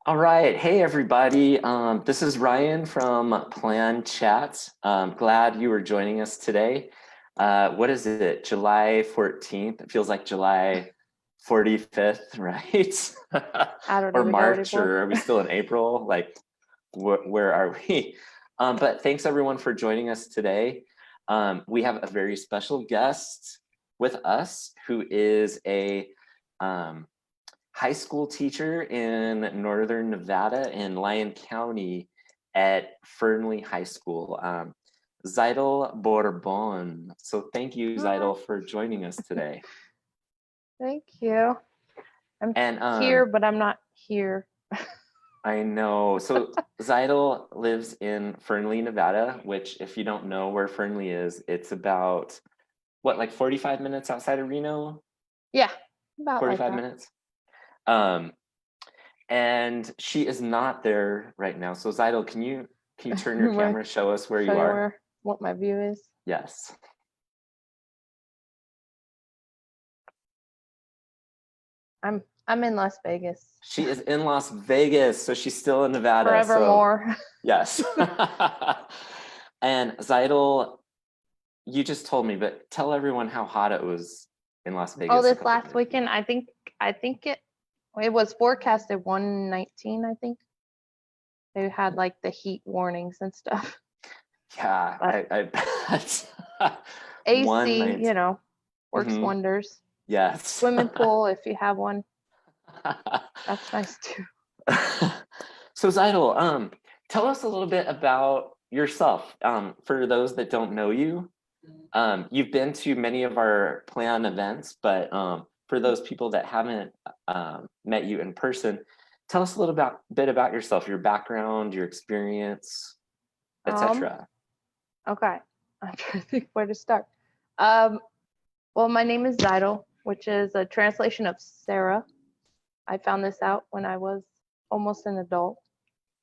All right. Hey, everybody. This is Ryan from Plan Chats. Glad you were joining us today. What is it? July 14th? It feels like July 45th, right? I don't Or even know March, anymore. or are we still in April? Like, where are we? But thanks everyone for joining us today. We have a very special guest with us who is a um, high school teacher in Northern Nevada in Lyon County at Fernley High School, Tzeitel Borbon. So thank you, Hi. Tzeitel, for joining us today. Thank you. I'm And here, but I'm not here. I know, so Tzeitel lives in Fernley, Nevada, which if you don't know where Fernley is, it's about, what, like 45 minutes outside of Reno? Yeah, about like 45 that. minutes? Um, and she is not there right now. So Zytel, can you turn your Where- camera, show us where Show you you are? where what my view is. Yes. I'm in Las Vegas She is in Las Vegas, so she's still in Nevada. So forevermore. yes. And Zytel, you just told me, but tell everyone how hot it was in Las Oh, Vegas a this couple last days ago. weekend, I think it was forecasted 119. I think they had like the heat warnings and stuff. Yeah, But I bet. One AC, night. works Mhm. wonders. Yes. Swimming pool, if you have one, that's nice too. So Zytel, tell us a little bit about yourself. For those that don't know you, you've been to many of our plan events, but for those people that haven't met you in person, tell us a little bit about yourself, your background, your experience, Um, etc. okay. I'm trying to think where to start. Um, Well, my name is Tzeitel, which is a translation of Sarah. I found this out when I was almost an adult.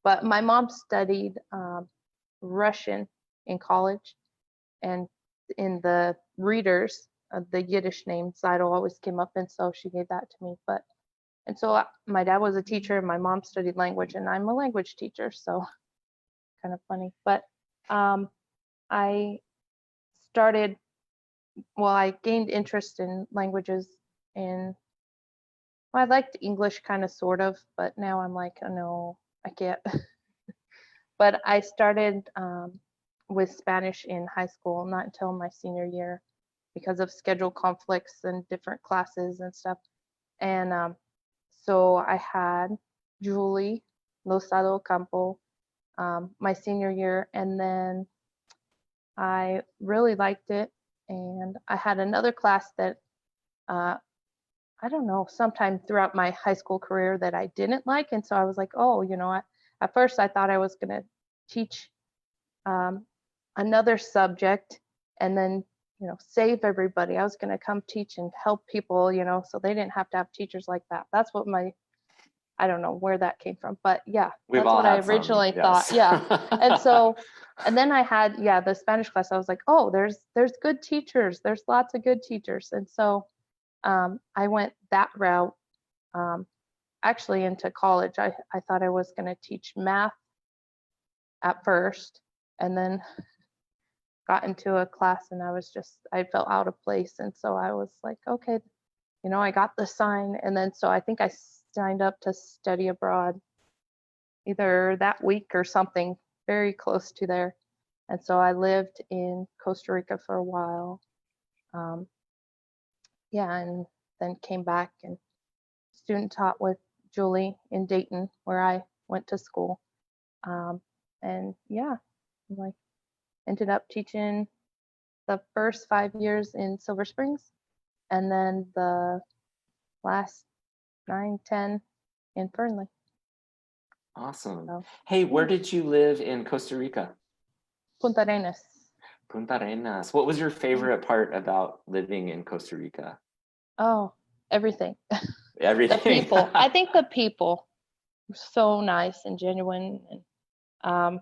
But my mom studied Russian in college, and in the readers, the Yiddish name Tzeitel always came up, and so she gave that to me. And so my dad was a teacher, and my mom studied language, and I'm a language teacher, so kind of funny. But um, I started, I gained interest in languages in Well, I liked English kind of sort of, but now I'm like, oh no, I can't. But I started with Spanish in high school, not until my senior year because of schedule conflicts and different classes and stuff. And so I had Julie Losado Campo my senior year, and then I really liked it. And I had another class that uh, I don't know, sometime throughout my high school career that I didn't like. And so I was like, oh, at first I thought I was going to teach um, another subject and then, save everybody. I was going to come teach and help people, so they didn't have to have teachers like that. That's what I don't know where that came from, but yeah, We've that's all what I had some, originally thought. yes. Yeah. And so, and then I had, the Spanish class. I was like, oh, there's good teachers. There's lots of good teachers. And so I went that route. Um, Actually, into college, I thought I was going to teach math at first, and then got into a class and I felt out of place. And so I was like, okay, I got the sign. And then so I think I signed up to study abroad either that week or something very close to there. And so I lived in Costa Rica for a while. Um, yeah, and then came back and student taught with Julie in Dayton, where I went to school. Um, and yeah, like ended up teaching the first 5 years in Silver Springs, and then the last 9, 10 in Fernley. Awesome. So Hey, where yeah, did you live in Costa Rica? Punta Arenas. Punta Arenas. What was your Yeah. favorite part about living in Costa Rica? Oh, everything. The Everything. people. I think the people were so nice and genuine, and um,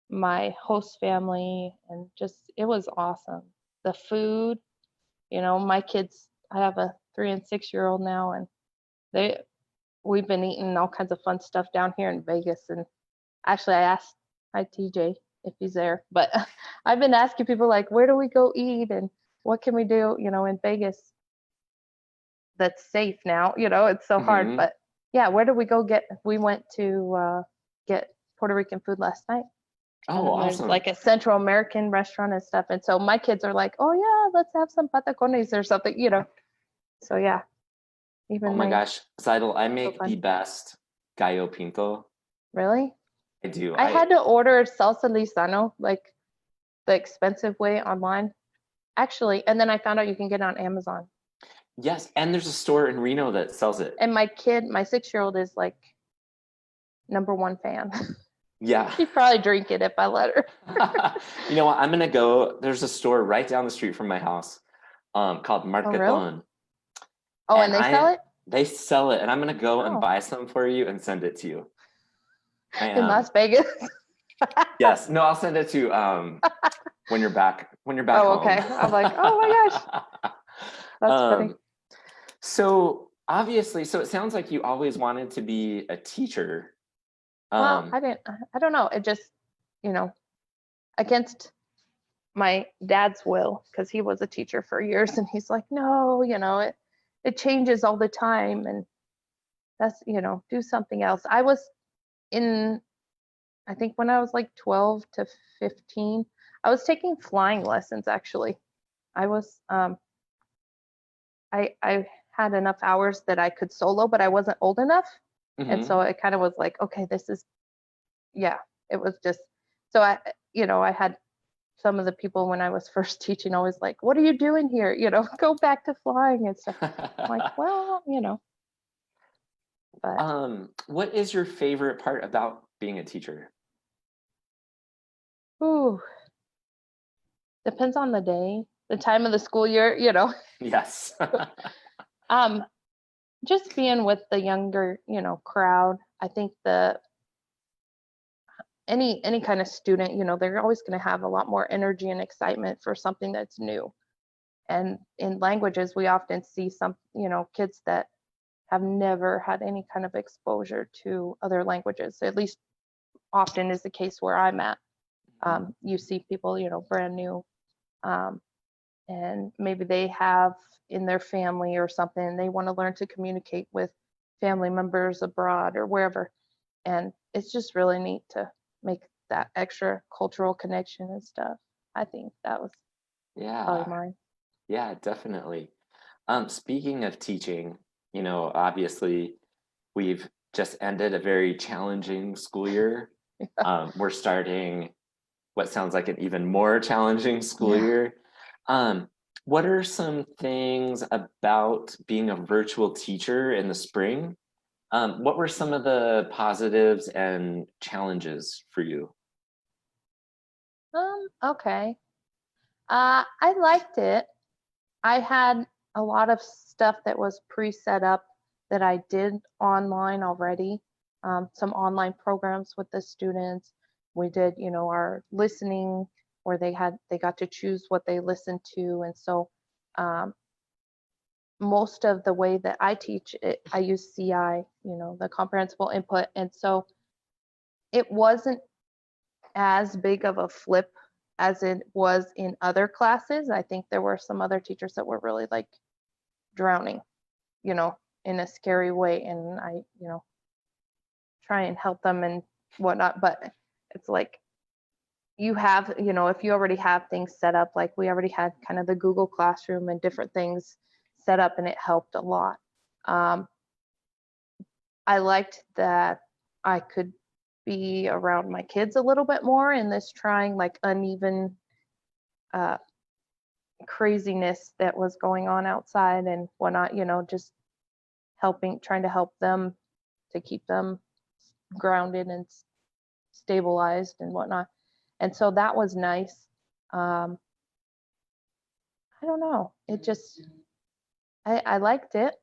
my host family, and just it was awesome. The food, my kids. I have a 3 and 6 year old now, and they we've been eating all kinds of fun stuff down here in Vegas. And actually, I asked, hi TJ, if he's there, but I've been asking people like, where do we go eat and what can we do, in Vegas that's safe now? It's so hard, Hmm. but yeah, where do we go get? We went to get Puerto Rican food last night. And Oh, then there's awesome. like a Central American restaurant and stuff. And so my kids are like, oh yeah, let's have some patacones or something. So yeah, Oh even my my, gosh, Seidel, I so make fun. the best gallo pinto. Really? I do. I had to order salsa lisano, like the expensive way online, actually. And then I found out you can get it on Amazon. Yes, and there's a store in Reno that sells it. And my kid, my 6-year-old is like #1 fan. Yeah. She'd probably drink it if I let her. You know what? I'm gonna go. There's a store right down the street from my house, called Oh, really? Marketon, Oh, and and they sell it? they sell it, and I'm gonna go and Oh, buy some for you and send it to you. I in am. Las Vegas? Yes. No, I'll send it to when you're back Oh, home. okay. I'm like, oh my gosh, that's funny. Um, so obviously, so it sounds like you always wanted to be a teacher. Well, Um, I don't know. It just, you know, against my dad's will, because he was a teacher for years and he's like, no, it changes all the time and that's, do something else. I was in, I think when I was like 12 to 15, I was taking flying lessons actually. I was, I had enough hours that I could solo, but I wasn't old enough. And mhm. so it kind of was like, okay, this is, yeah, it was just, so I had some of the people when I was first teaching always like, what are you doing here? Go back to flying and stuff. I'm like, well, but What is your favorite part about being a teacher? ooh, depends on the day, the time of the school year. Yes. Um, just being with the younger, crowd. I think any kind of student, they're always going to have a lot more energy and excitement for something that's new. And in languages, we often see some, kids that have never had any kind of exposure to other languages. At least often is the case where I'm at. You see people, brand new, um, and maybe they have in their family or something, and they want to learn to communicate with family members abroad or wherever. And it's just really neat to make that extra cultural connection and stuff. I think that was probably Yeah, mine. yeah, definitely. Speaking of teaching, obviously we've just ended a very challenging school year. We're starting what sounds like an even more challenging school Yeah. year. Um, what are some things about being a virtual teacher in the spring? What were some of the positives and challenges for you? Okay. I liked it. I had a lot of stuff that was pre-set up that I did online already. Some online programs with the students. We did, our listening where they got to choose what they listened to, and so um, most of the way that I teach it, I use CI, the comprehensible input, and so it wasn't as big of a flip as it was in other classes. I think there were some other teachers that were really like drowning, you know, in a scary way. And I, try and help them and whatnot. But it's like you have, if you already have things set up, like we already had kind of the Google Classroom and different things set up, and it helped a lot. Um, I liked that I could be around my kids a little bit more in this trying, like uneven uh, craziness that was going on outside and whatnot, just trying to help them to keep them grounded and stabilized and whatnot. And so that was nice. Um, I don't know. It just, I liked it.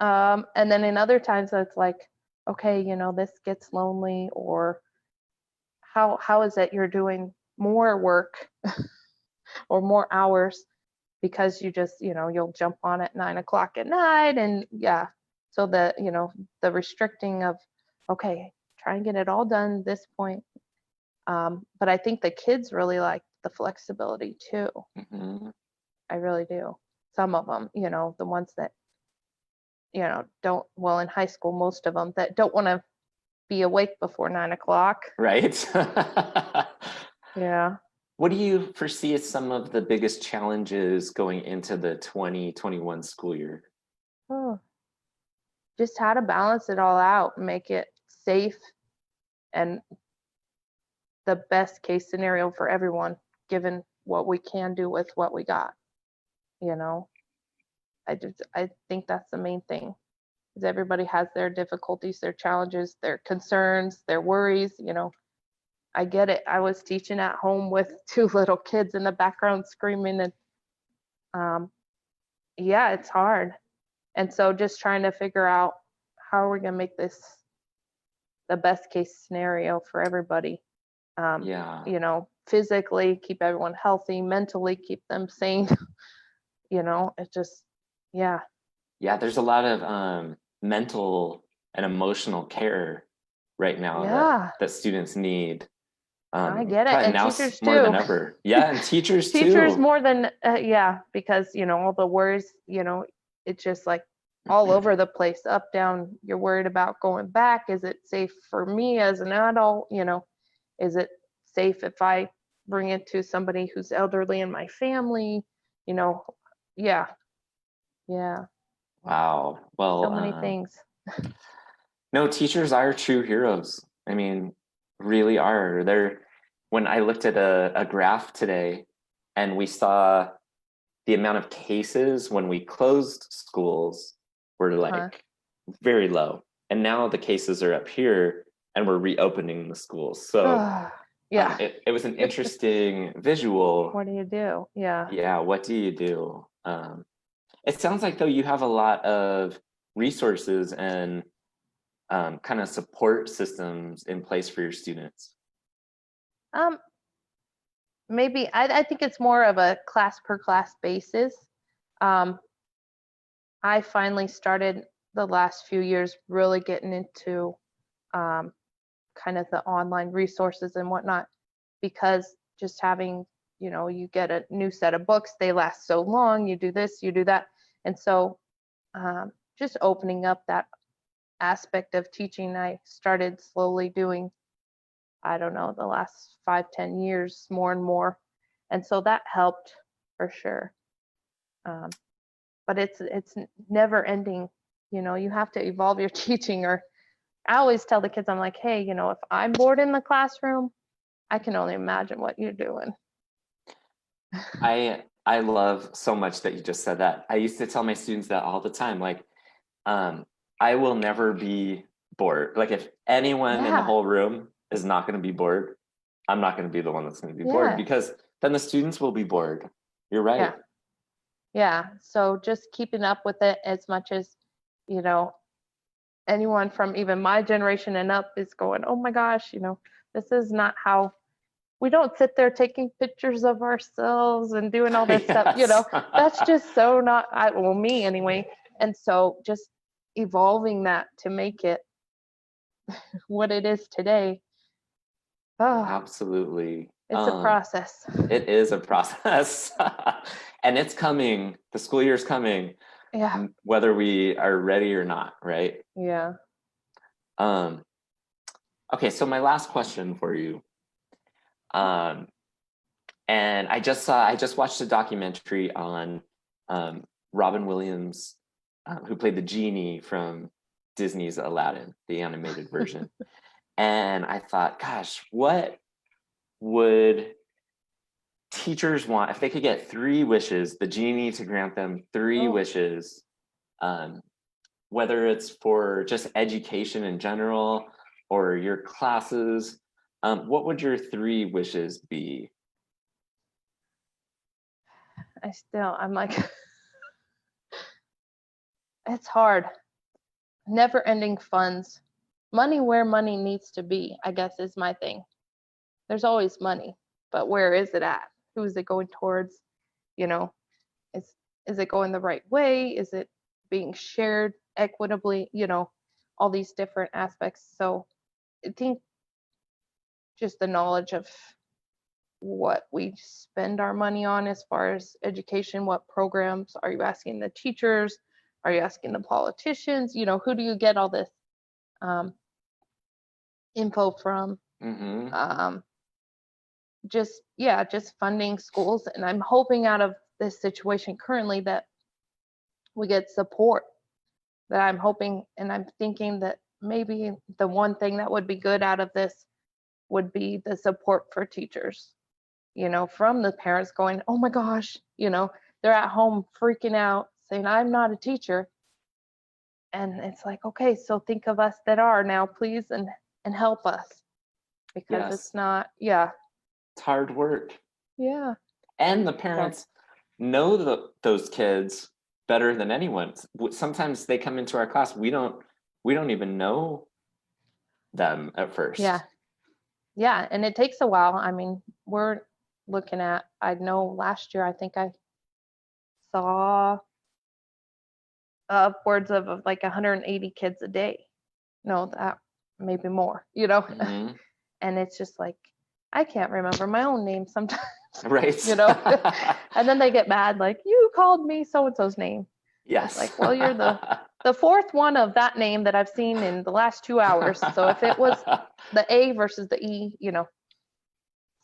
And then in other times, it's like, okay, this gets lonely, or how is it you're doing more work or more hours because you just, you'll jump on at 9 o'clock at night, and yeah. So the, the restricting of, okay, try and get it all done this point. But I think the kids really like the flexibility too. Mhm. I really do. Some of them, the ones that, don't, well, in high school, most of them that don't want to be awake before 9 o'clock. Right? Yeah. What do you foresee as some of the biggest challenges going into the 2021 school year? Oh, just how to balance it all out, make it safe and the best case scenario for everyone, given what we can do with what we got. You know, I think that's the main thing. Is everybody has their difficulties, their challenges, their concerns, their worries. I get it. I was teaching at home with two little kids in the background screaming, and yeah, it's hard. And so just trying to figure out how are we gonna make this the best case scenario for everybody. Yeah. Physically keep everyone healthy, mentally keep them sane. It just, yeah, Yeah, there's a lot of mental and emotional care right now yeah, that students need. I get it. Probably And now teachers more than too. ever. Yeah, and teachers Teachers too. more than, yeah, because, all the worries, it's just like all over the place, up, down. You're worried about going back. Is it safe for me as an adult? Is it safe if I bring it to somebody who's elderly in my family? Yeah, yeah, Wow. so Well, many things. no, teachers are true heroes. I mean, really are. When I looked at a graph today and we saw the amount of cases when we closed schools were Uh-huh. like very low. And now the cases are up here and we're reopening the schools. So Yeah. it was an interesting visual. What do you do? Yeah. Yeah, what do you do? It sounds like though you have a lot of resources and kind of support systems in place for your students. Um, Maybe I think it's more of a class per class basis. Um, I finally started the last few years really getting into um, kind of the online resources and whatnot, because just having, you get a new set of books, they last so long, you do this, you do that. And so just opening up that aspect of teaching, I started slowly doing, I don't know, the last 5, 10 years, more and more. And so that helped for sure. But it's never ending. You have to evolve your teaching. Or I always tell the kids, I'm like, hey, if I'm bored in the classroom, I can only imagine what you're doing. I love so much that you just said that. I used to tell my students that all the time. Like, I will never be bored. Like, if anyone in the Yeah, whole room is not going to be bored, I'm not going to be the one that's going to be bored yeah, because then the students will be bored. You're right. yeah, yeah. So just keeping up with it as much as, you know, anyone from even my generation and up is going, oh my gosh, this is not how we don't sit there taking pictures of ourselves and doing all this stuff, Yes. that's just so not, well, me anyway. And so just evolving that to make it what it is today. Oh, Absolutely. it's a process. It is a process. And it's coming. The school year is coming, Yeah, whether we are ready or not, right? yeah. Um, okay, so my last question for you. Um, and I just watched a documentary on Robin Williams, who played the genie from Disney's Aladdin, the animated version. And I thought, gosh, what would teachers want if they could get 3 wishes, the genie to grant them 3 wishes, um, whether it's for just education in general or your classes, what would your 3 wishes be? I'm like, it's hard. Never ending funds. Money where money needs to be, I guess, is my thing. There's always money, but where is it at? Who is it going towards? You know, is is it going the right way? Is it being shared equitably, all these different aspects. So I think just the knowledge of what we spend our money on as far as education, what programs are you asking the teachers? Are you asking the politicians? Who do you get all this info from? Just funding schools. And I'm hoping out of this situation currently that we get support. That I'm hoping, and I'm thinking that maybe the one thing that would be good out of this would be the support for teachers, from the parents going, oh my gosh, they're at home freaking out saying, I'm not a teacher. And it's like, okay, so think of us that are now, please, and help us, because it's not, it's hard work. Yeah. And the parents know those kids better than anyone. Sometimes they come into our class, we don't even know them at first. Yeah, and it takes a while. I mean, we're looking at, I know last year, I think I saw upwards of like 180 kids a day. No, that maybe more, And it's just like, I can't remember my own name sometimes. Right. And then they get mad, like, you called me so-and-so's name. Yes. It's like, well, you're the fourth one of that name that I've seen in the last 2 hours. So if it was the A versus the E,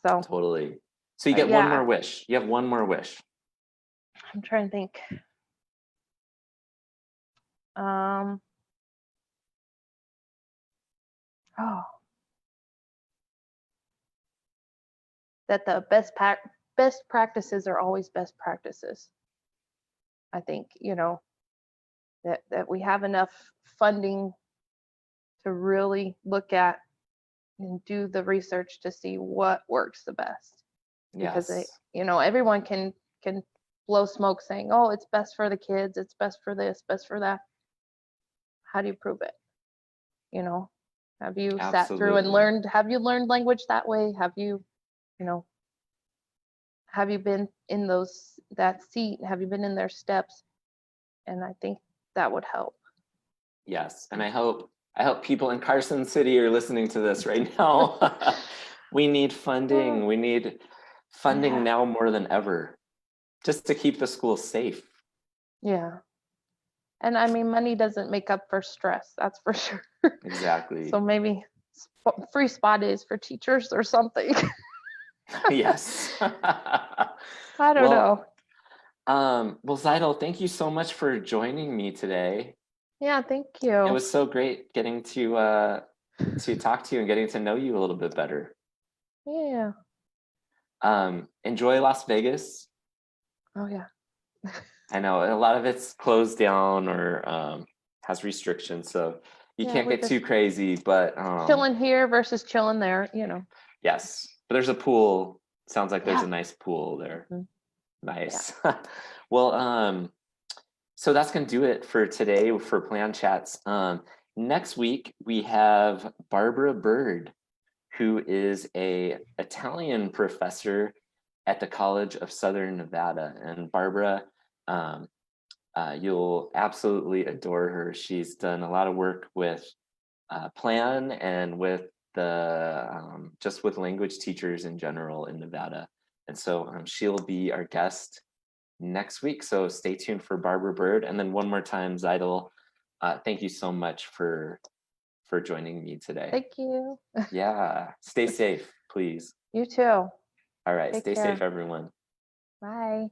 so. Totally. So you get one more wish. You have one more wish. I'm trying to think. That the best practices are always best practices. I think, that we have enough funding to really look at and do the research to see what works the best. Yes. Because everyone can blow smoke saying, oh, it's best for the kids, it's best for this, best for that. How do you prove it? Have you sat through and learned? Have you learned language that way? Have you, have you been in that seat? Have you been in their steps? And I think that would help. Yes, and I hope people in Carson City are listening to this right now. We need funding. We need funding now more than ever, just to keep the schools safe. Yeah. And I mean, money doesn't make up for stress, that's for sure. Exactly. So maybe free spa days for teachers or something. Yes. I don't know. Well, Tzeitel, thank you so much for joining me today. Yeah, thank you. It was so great getting to talk to you and getting to know you a little bit better. Yeah. Enjoy Las Vegas. Oh yeah. I know a lot of it's closed down or has restrictions, so you can't get too crazy, but chilling here versus chilling there, Yes, but there's a pool. Sounds like there's a nice pool there. Nice. Well, so that's gonna do it for today for Plan Chats. Next week we have Barbara Bird, who is a Italian professor at the College of Southern Nevada. And Barbara, you'll absolutely adore her. She's done a lot of work with Plan and with the just with language teachers in general in Nevada. And so she'll be our guest next week. So stay tuned for Barbara Bird. And then one more time, Tzeitel, thank you so much for joining me today. Thank you. Yeah, stay safe, please. You too. All right, Take stay care. safe, everyone. Bye.